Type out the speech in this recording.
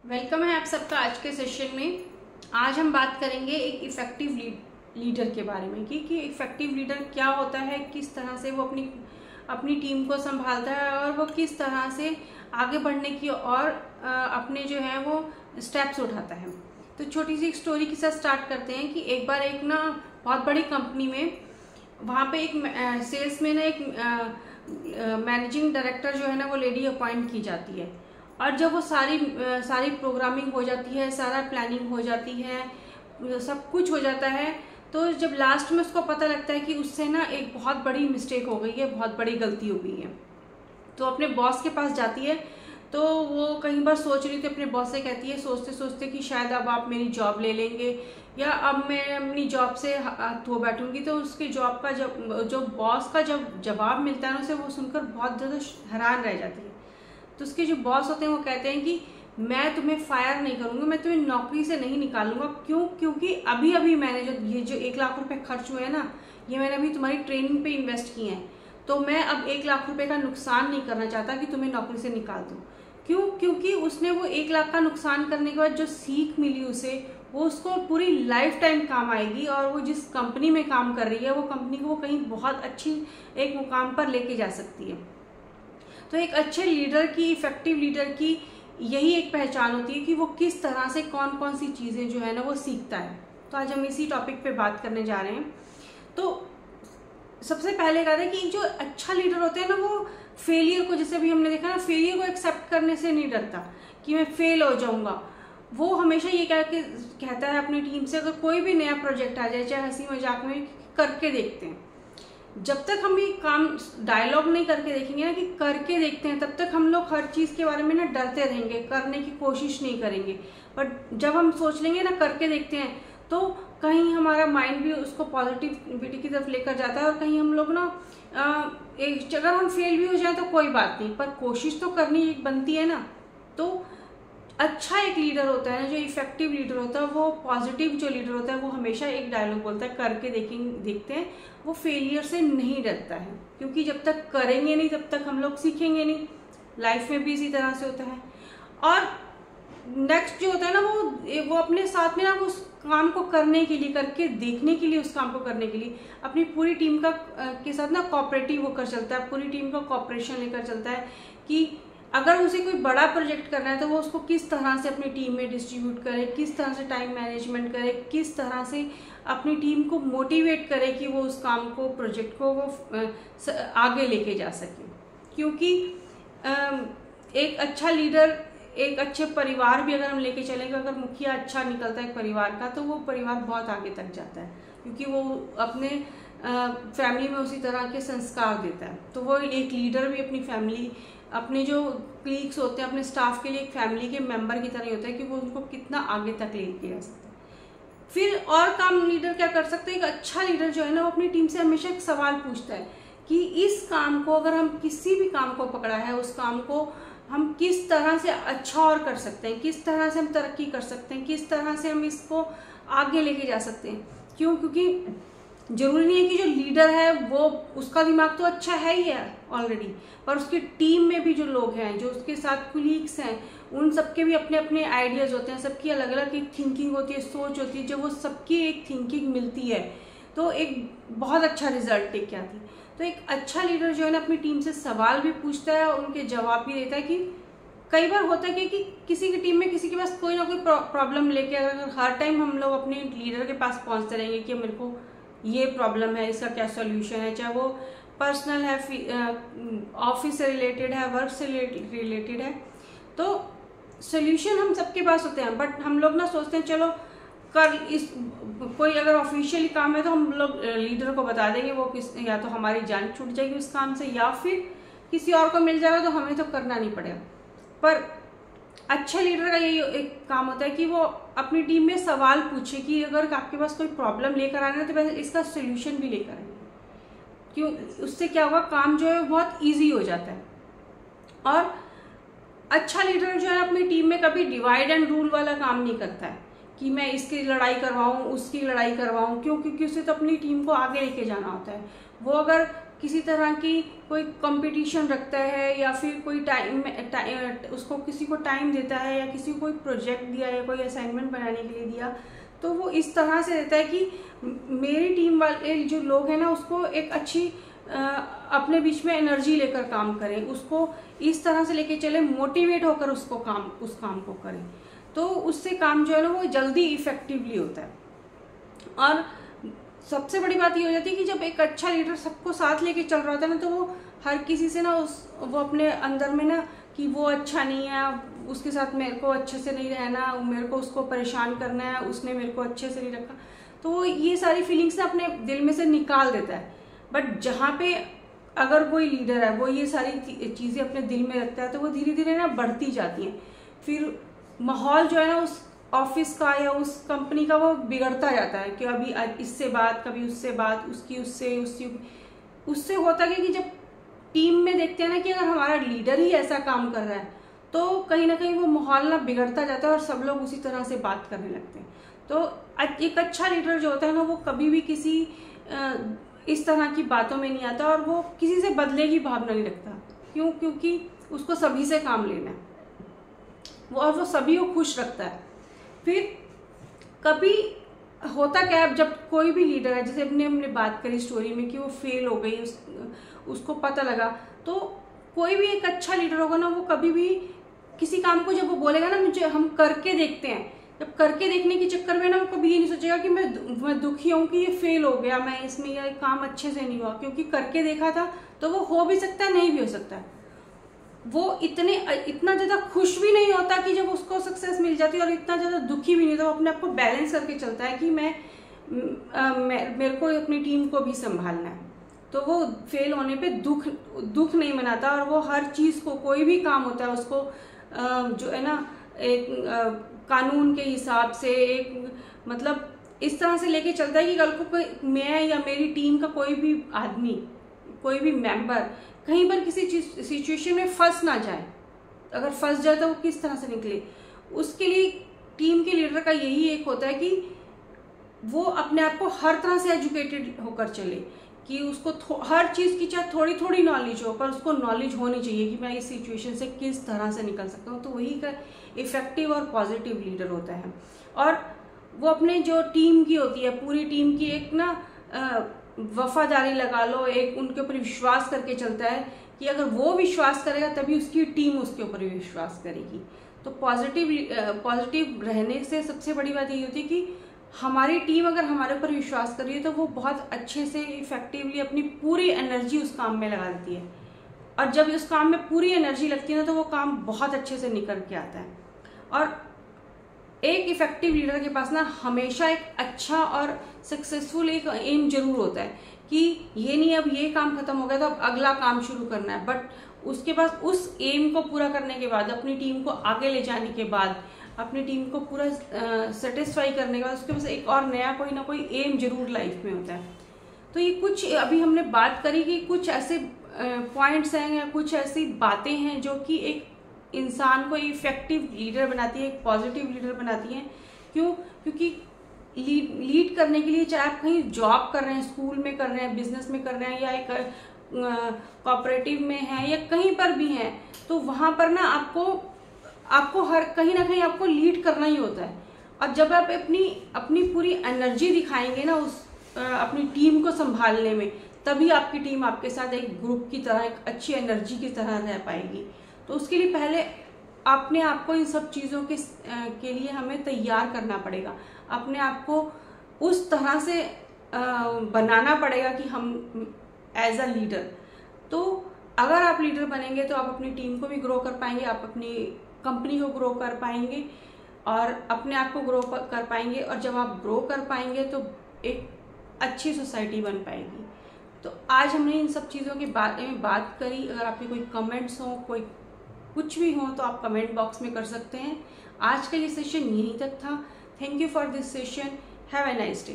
Welcome है आप सबका आज के सेशन में। आज हम बात करेंगे एक इफेक्टिव लीडर के बारे में कि इफेक्टिव लीडर क्या होता है, किस तरह से वो अपनी टीम को संभालता है और वो किस तरह से आगे बढ़ने की और अपने जो है वो स्टेप्स उठाता है। तो छोटी सी एक स्टोरी के साथ स्टार्ट करते हैं कि एक बार एक ना बहुत बड़ी कंपनी में वहाँ पे एक सेल्स में ना एक मैनेजिंग डायरेक्टर जो है ना वो लेडी अपॉइंट की जाती है। और जब वो सारी प्रोग्रामिंग हो जाती है, सारा प्लानिंग हो जाती है, सब कुछ हो जाता है, तो जब लास्ट में उसको पता लगता है कि उससे ना एक बहुत बड़ी मिस्टेक हो गई है, बहुत बड़ी गलती हो गई है, तो अपने बॉस के पास जाती है। तो वो कई बार सोच रही थी, अपने बॉस से कहती है सोचते सोचते कि शायद अब आप मेरी जॉब ले लेंगे या अब मैं अपनी जॉब से धो बैठूंगी। तो उसके जॉब का जो बॉस का जब जवाब मिलता है ना उसे वो सुनकर बहुत ज़्यादा हैरान रह जाती है। तो उसके जो बॉस होते हैं वो कहते हैं कि मैं तुम्हें फायर नहीं करूंगा, मैं तुम्हें नौकरी से नहीं निकालूंगा। क्यों? क्योंकि अभी मैंने ये जो 1 लाख रुपए खर्च हुए हैं ना, ये मैंने अभी तुम्हारी ट्रेनिंग पे इन्वेस्ट किए हैं, तो मैं अब 1 लाख रुपए का नुकसान नहीं करना चाहता कि तुम्हें नौकरी से निकाल दूं। क्यों? क्योंकि उसने वो 1 लाख का नुकसान करने के बाद जो सीख मिली उसे, वो उसको पूरी लाइफ टाइम काम आएगी और वो जिस कंपनी में काम कर रही है वो कंपनी को वो कहीं बहुत अच्छी एक मुकाम पर लेके जा सकती है। तो एक अच्छे लीडर की, इफेक्टिव लीडर की यही एक पहचान होती है कि वो किस तरह से कौन कौन सी चीज़ें जो है ना वो सीखता है। तो आज हम इसी टॉपिक पे बात करने जा रहे हैं। तो सबसे पहले कहते हैं कि जो अच्छा लीडर होता है ना वो फेलियर को, जैसे अभी हमने देखा ना, फेलियर को एक्सेप्ट करने से नहीं डरता कि मैं फेल हो जाऊंगा। वो हमेशा ये कहता है अपनी टीम से, अगर कोई भी नया प्रोजेक्ट आ जाए, चाहे हंसी मजाक में, करके देखते हैं। जब तक हम ये काम डायलॉग नहीं करके देखेंगे ना, कि करके देखते हैं, तब तक हम लोग हर चीज़ के बारे में ना डरते रहेंगे, करने की कोशिश नहीं करेंगे। पर जब हम सोच लेंगे ना करके देखते हैं, तो कहीं हमारा माइंड भी उसको पॉजिटिविटी की तरफ लेकर जाता है और कहीं हम लोग ना अगर हम फेल भी हो जाए तो कोई बात नहीं, पर कोशिश तो करनी बनती है ना। तो अच्छा एक लीडर होता है ना, जो इफेक्टिव लीडर होता है, वो पॉजिटिव जो लीडर होता है वो हमेशा एक डायलॉग बोलता है, करके देखते हैं। वो फेलियर से नहीं डरता है, क्योंकि जब तक करेंगे नहीं तब तक हम लोग सीखेंगे नहीं। लाइफ में भी इसी तरह से होता है। और नेक्स्ट जो होता है ना वो अपने साथ में ना उस काम को करने के लिए, करके देखने के लिए, उस काम को करने के लिए अपनी पूरी टीम के साथ ना कोऑपरेटिव होकर चलता है, पूरी टीम का कोऑपरेशन लेकर चलता है कि अगर उसे कोई बड़ा प्रोजेक्ट करना है तो वो उसको किस तरह से अपनी टीम में डिस्ट्रीब्यूट करे, किस तरह से टाइम मैनेजमेंट करे, किस तरह से अपनी टीम को मोटिवेट करे कि वो उस काम को, प्रोजेक्ट को वो आगे लेके जा सके। क्योंकि एक अच्छा लीडर, एक अच्छे परिवार भी अगर हम लेके चलेंगे, अगर मुखिया अच्छा निकलता है एक परिवार का, तो वो परिवार बहुत आगे तक जाता है, क्योंकि वो अपने फैमिली में उसी तरह के संस्कार देता है। तो वो एक लीडर भी अपनी फैमिली, अपने जो क्लीग्स होते हैं, अपने स्टाफ के लिए एक फैमिली के मेंबर की तरह ही होता है कि वो उनको कितना आगे तक लेके जा सकता है। फिर और काम लीडर क्या कर सकते हैं? एक अच्छा लीडर जो है ना वो अपनी टीम से हमेशा एक सवाल पूछता है कि इस काम को, अगर हम किसी भी काम को पकड़ा है, उस काम को हम किस तरह से अच्छा और कर सकते हैं, किस तरह से हम तरक्की कर सकते हैं, किस तरह से हम इसको आगे लेके जा सकते हैं। क्यों? क्योंकि जरूरी नहीं है कि जो लीडर है वो, उसका दिमाग तो अच्छा है ही है ऑलरेडी, पर उसकी टीम में भी जो लोग हैं, जो उसके साथ कुलीग्स हैं, उन सबके भी अपने अपने आइडियाज होते हैं, सबकी अलग अलग एक थिंकिंग होती है, सोच होती है। जब वो सबकी एक थिंकिंग मिलती है तो एक बहुत अच्छा रिजल्ट लेके आती है। तो एक अच्छा लीडर जो है ना अपनी टीम से सवाल भी पूछता है और उनके जवाब भी देता है। कि कई बार होता है कि किसी की टीम में किसी के पास कोई ना कोई प्रॉब्लम लेके, अगर हर टाइम हम लोग अपने लीडर के पास पहुंचते रहेंगे कि मेरे को ये प्रॉब्लम है, इसका क्या सॉल्यूशन है, चाहे वो पर्सनल है, ऑफिस से रिलेटेड है, वर्क से रिलेटेड है, तो सॉल्यूशन हम सबके पास होते हैं। बट हम लोग ना सोचते हैं चलो कोई अगर ऑफिशियली काम है तो हम लोग लीडर को बता देंगे, वो या तो हमारी जान छूट जाएगी उस काम से, या फिर किसी और को मिल जाएगा, तो हमें तो करना नहीं पड़ेगा। पर अच्छे लीडर का यही एक काम होता है कि वो अपनी टीम में सवाल पूछे कि अगर आपके पास कोई प्रॉब्लम लेकर आना है तो वैसे इसका सोल्यूशन भी लेकर आएंगे। क्यों? उससे क्या होगा, काम जो है बहुत इजी हो जाता है। और अच्छा लीडर जो है अपनी टीम में कभी डिवाइड एंड रूल वाला काम नहीं करता है कि मैं इसकी लड़ाई करवाऊं, उसकी लड़ाई करवाऊं। क्यों? क्योंकि उसे तो अपनी टीम को आगे लेके जाना होता है। वो अगर किसी तरह की कोई कंपटीशन रखता है या फिर कोई उसको किसी को टाइम देता है या किसी को कोई प्रोजेक्ट दिया या कोई असाइनमेंट बनाने के लिए दिया, तो वो इस तरह से देता है कि मेरी टीम वाले जो लोग हैं ना उसको एक अच्छी अपने बीच में एनर्जी लेकर काम करें, उसको इस तरह से लेके चले, मोटिवेट होकर उस काम को करें, तो उससे काम जो है ना वो जल्दी इफेक्टिवली होता है। और सबसे बड़ी बात ये हो जाती है कि जब एक अच्छा लीडर सबको साथ लेके चल रहा होता है ना, तो वो हर किसी से ना वो अपने अंदर में ना कि वो अच्छा नहीं है, उसके साथ मेरे को अच्छे से नहीं रहना, मेरे को उसको परेशान करना है, उसने मेरे को अच्छे से नहीं रखा, तो वो ये सारी फीलिंग्स ना अपने दिल में से निकाल देता है। बट जहाँ पे अगर कोई लीडर है वो ये सारी चीज़ें अपने दिल में रखता है, तो वो धीरे धीरे ना बढ़ती जाती हैं। फिर माहौल जो है ना उस ऑफिस का या उस कंपनी का वो बिगड़ता जाता है कि अभी इससे बात, कभी उससे बात, उससे होता है कि जब टीम में देखते हैं ना कि अगर हमारा लीडर ही ऐसा काम कर रहा है तो कहीं ना कहीं वो माहौल ना बिगड़ता जाता है और सब लोग उसी तरह से बात करने लगते हैं। तो एक अच्छा लीडर जो होता है ना वो कभी भी किसी इस तरह की बातों में नहीं आता और वो किसी से बदले की भावना नहीं रखता। क्यों? क्योंकि उसको सभी से काम लेना है और वो सभी को खुश रखता है। फिर कभी होता क्या है, जब कोई भी लीडर है, जैसे हमने बात करी स्टोरी में कि वो फेल हो गई, उसको पता लगा, तो कोई भी एक अच्छा लीडर होगा ना वो कभी भी किसी काम को जब वो बोलेगा ना मुझे हम करके देखते हैं, जब करके देखने के चक्कर में ना वो कभी ये नहीं सोचेगा कि मैं दुखी हूँ कि ये फेल हो गया, मैं इसमें यह काम अच्छे से नहीं हुआ, क्योंकि करके देखा था तो वो हो भी सकता है, नहीं भी हो सकता है। वो इतना ज़्यादा खुश भी नहीं होता कि जब उसको सक्सेस मिल जाती है और इतना ज़्यादा दुखी भी नहीं होता। वो अपने आप को बैलेंस करके चलता है कि मेरे को अपनी टीम को भी संभालना है, तो वो फेल होने पे दुख नहीं मनाता और वो हर चीज़ को, कोई भी काम होता है उसको जो है ना एक कानून के हिसाब से एक मतलब इस तरह से लेके चलता है कि कल को मैं या मेरी टीम का कोई भी आदमी, कोई भी मेंबर कहीं पर किसी सिचुएशन में फंस ना जाए। अगर फंस जाए तो वो किस तरह से निकले, उसके लिए टीम के लीडर का यही एक होता है कि वो अपने आप को हर तरह से एजुकेटेड होकर चले, कि उसको हर चीज़ की चाहे थोड़ी थोड़ी नॉलेज हो, पर उसको नॉलेज होनी चाहिए कि मैं इस सिचुएशन से किस तरह से निकल सकता हूँ। तो वही का इफेक्टिव और पॉजिटिव लीडर होता है। और वो अपने जो टीम की होती है, पूरी टीम की एक ना वफादारी लगा लो, एक उनके ऊपर विश्वास करके चलता है कि अगर वो विश्वास करेगा तभी उसकी टीम उसके ऊपर विश्वास करेगी। तो पॉजिटिव रहने से सबसे बड़ी बात ये होती है कि हमारी टीम अगर हमारे ऊपर विश्वास कर रही है तो वो बहुत अच्छे से इफेक्टिवली अपनी पूरी एनर्जी उस काम में लगा देती है, और जब उस काम में पूरी एनर्जी लगती है ना तो वो काम बहुत अच्छे से निकल के आता है। और एक इफेक्टिव लीडर के पास ना हमेशा एक अच्छा और सक्सेसफुल एक एम जरूर होता है कि ये नहीं अब ये काम खत्म हो गया तो अब अगला काम शुरू करना है, बट उसके पास उस एम को पूरा करने के बाद, अपनी टीम को आगे ले जाने के बाद, अपनी टीम को पूरा सेटिस्फाई करने के बाद उसके पास एक और नया कोई ना कोई एम जरूर लाइफ में होता है। तो ये कुछ अभी हमने बात करी कि कुछ ऐसे पॉइंट्स हैं या कुछ ऐसी बातें हैं जो कि एक इंसान को इफेक्टिव लीडर बनाती है, एक पॉजिटिव लीडर बनाती है। क्यों? क्योंकि लीड करने के लिए, चाहे आप कहीं जॉब कर रहे हैं, स्कूल में कर रहे हैं, बिजनेस में कर रहे हैं, या एक कोऑपरेटिव में है या कहीं पर भी हैं, तो वहां पर ना आपको हर कहीं ना कहीं आपको लीड करना ही होता है। और जब आप अपनी पूरी एनर्जी दिखाएंगे ना उस अपनी टीम को संभालने में, तभी आपकी टीम आपके साथ एक ग्रुप की तरह, एक अच्छी एनर्जी की तरह रह पाएगी। तो उसके लिए पहले अपने आप को इन सब चीज़ों के लिए हमें तैयार करना पड़ेगा, अपने आप को उस तरह से बनाना पड़ेगा कि हम एज अ लीडर, तो अगर आप लीडर बनेंगे तो आप अपनी टीम को भी ग्रो कर पाएंगे, आप अपनी कंपनी को ग्रो कर पाएंगे और अपने आप को ग्रो कर पाएंगे। और जब आप ग्रो कर पाएंगे तो एक अच्छी सोसाइटी बन पाएगी। तो आज हमने इन सब चीज़ों के बारे में बात करी। अगर आपके कोई कमेंट्स हो, कोई कुछ भी हो, तो आप कमेंट बॉक्स में कर सकते हैं। आज का ये सेशन यहीं तक था। Thank you for this session. Have a nice day.